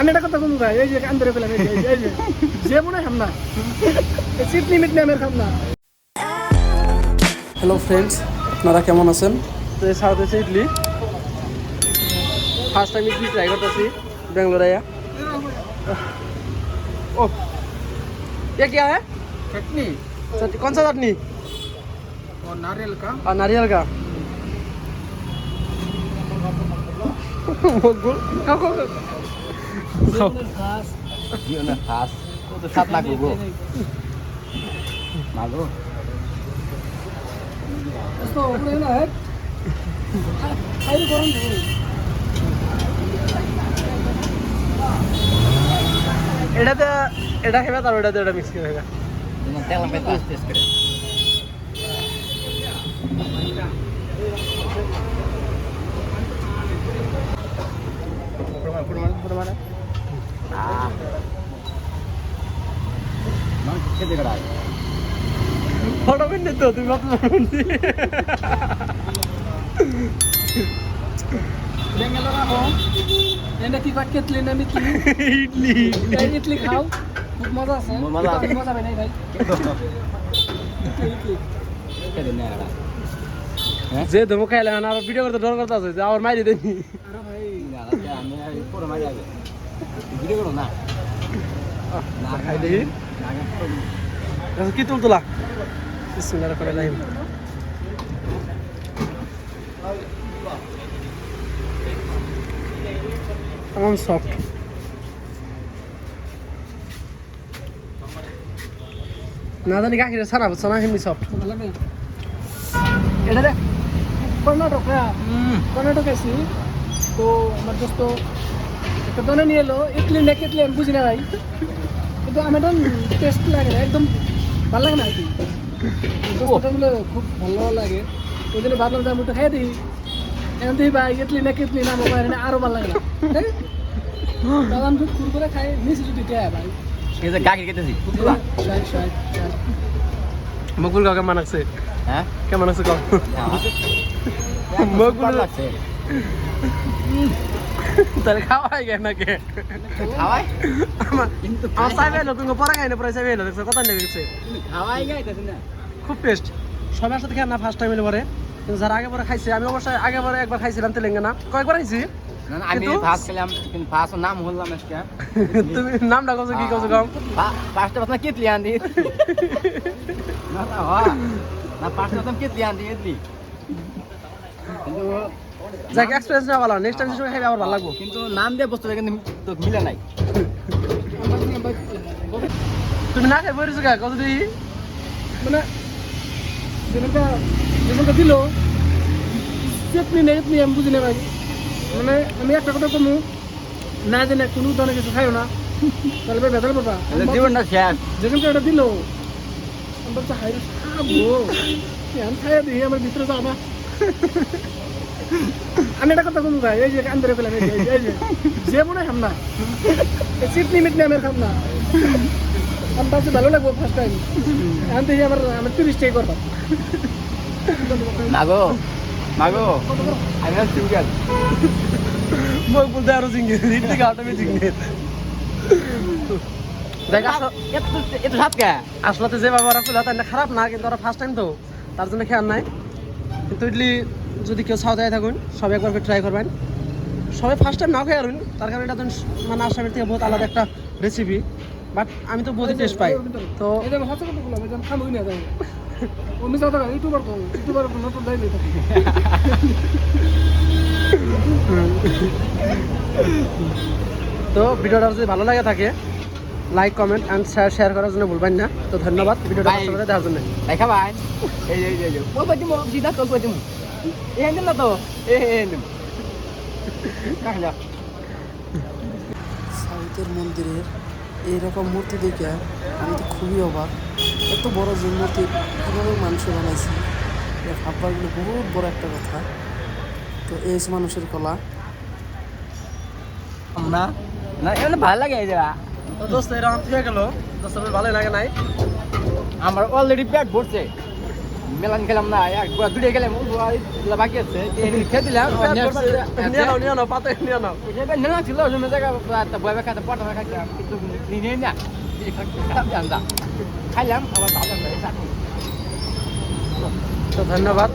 আমি এটা কথা কম ভাই, এই যে কান ধরে পেলাম, এই যে যে মনে হয় না সিট লিমিট নেই আমার খাম না। হ্যালো ফ্রেন্ডস, আপনারা কেমন আছেন? তো এই সাউথ এসে idli first time idli try করতেছি बेंगलोर आया। ओह ये क्या है? चटनी कौन सा चटनी? और नारियल का। और नारियल का। जीवन खास तो 7 लाख गो मागो तो ऊपर ना है खाली गरम है। এটাতে এটা খেবে তার ওটাতে এটা মিক্স করে খাবে। तेल में टेस्ट करे प्रमाण मान के देगा ফটো পিন তো তুমি আপলোড করছি বেঙ্গালোর আহো এনে কি পাক কেটলি না মিটলি ইডলি ইডলি খাও খুব মজা আছে মজা হবে না ভাই ইডলি के देना है যে ধমো খাইলে না আর ভিডিও করতে ডর করতে আছে যে আর মাইরে দেনি। अरे भाई ना আমি পুরো মারি যাবে ভিডিও করো না না খাই দেই কি তুলতুলা বিসমিল্লাহির রহমানির রহিম। কেমন সফট না জানি গাখিরে ছানা বুঝছো না এমনি সফট এটা দেখ কর্ণাটক আছি তো আমার দোস্ত একটা দোনে নিয়ে এলো ইডলি না কেটলি আমি বুঝি না ভাই, কিন্তু আমার টেস্ট লাগে না, একদম ভালো লাগে না আর কি। দোস্তগুলো খুব ভালো লাগে ওই জন্য ভাবলাম যে আমি একটু খাই দিই। এখন তুই ভাই ইডলি না কেটলি না আমার আরও ভালো লাগে না, দাদা আমি খুব করে খাই নিচে যদি দেয় ভাই ये से गाकी कहते सी মকবুল কাকা কেমন আছে? हैं কেমন আছে কাউ? मकबूल লাগছে তাহলে খাওয়াই গে নাকি খাওয়াই কিন্তু চাইবে না তুমি পরে খাই না পরে চাইবে না, দেখছো কথা নেই গেছে খাওয়াই গাইতেছ না খুব টেস্ট। সবার সাথে খেয়ে না ফার্স্ট টাইম এলে পরে, কিন্তু যারা আগে পরে খাইছে আমি অবশ্যই আগে পরে একবার খাইছিলাম তেলেঙ্গানা, কয়েকবার খাইছি। না আমি ফার্স্ট খেলাম কিন্তু ফার্স্ট নাম বললাম আজকে তুমি নামটা কইছো কি কইছো কম? ফার্স্ট বাত না কিতলি আন্দি না না না ফার্স্ট বাত কিতলি আন্দি ইডলি কিন্তু যাক এক্সপেরিয়েন্স না ভালো, নেক্সট টাইম যদি খাইবে আবার ভালো লাগবে। কিন্তু নাম দিয়ে বস্তুটা কিন্তু তো মিলে নাই তুমি না খাই বইছো কা কত দিই মানে যেটা দিল চেটনি নেই আপনি আমি বুঝি না ভাই, মানে আমি একটা কথা কমু না জেনে কোনো ধরনের কিছু খাইও না তাহলে ভাই বেদাল পাবা। জীবনটা শেষ যেখান থেকে এটা দিল আমরা তো হাই খাবো আমি খাইয়া দিই আমার ভিতরে যাও না। আমি একটা কথা কমু ভাই, এই যে কান ধরে পেলাম, এই যে মনে হয় খাম না সিট লিমিট নেই আমার খাম না, আমার কাছে ভালো লাগবো ফার্স্ট টাইম। এখন থেকে আমার 30 টাকা করতাম মাগো মাগো আমি না সিঙ্গেল মই বলতে আরো জিঙ্গে ইডলি খাওয়াটা আমি জিঙ্গে দেখ এত সাত কে আসলে যে বাবার আসলে তাই খারাপ না, কিন্তু ওরা ফার্স্ট টাইম তো তার জন্য খেয়াল নাই। কিন্তু ইডলি যদি কেউ সাউথ আয় থাকুন সবাই একবার ট্রাই করবেন, সবাই ফার্স্ট টাইম নাও খেয়ে আরুন, তার কারণে এটা তো মানে আসামের থেকে বহুত আলাদা একটা রেসিপি, বাট আমি তো বহুত টেস্ট পাই। তো তো ভিডিওটা যদি ভালো লাগে থাকে লাইক কমেন্ট অ্যান্ড শেয়ার করার জন্য ভুলবেন না। তো ধন্যবাদ ভিডিওটা দেখার জন্য। দেখা ভাই এই ওই পাতি মো জিদা তো পাতি মো এই হেন না তো এই হেন কাহলা সাউথের মন্দিরের এইরকম মূর্তি দেখে আমি তো খুবই অবাক। এত বড় যে মূর্তি কীভাবে মানুষ বানাইছে ভাববারগুলো বহুত বড় একটা কথা। তো এই হচ্ছে মানুষের কলা। না না এমন ভালো লাগে এই জায়গা তো দোস্ত এরকম থেকে গেল, দোস্ত ভালো লাগে নাই আমার অলরেডি পেট ভরছে মেলান খেলাম না একবার দুটো গেলাম বাকি আছে খেয়ে দিলাম নিয়ে নাও পাতা নিয়ে নাও নেওয়া ছিল অন্য জায়গায় বয় খাতে পটা খাইলাম কিন্তু নিয়ে না খাইলাম আবার ভালো তো ধন্যবাদ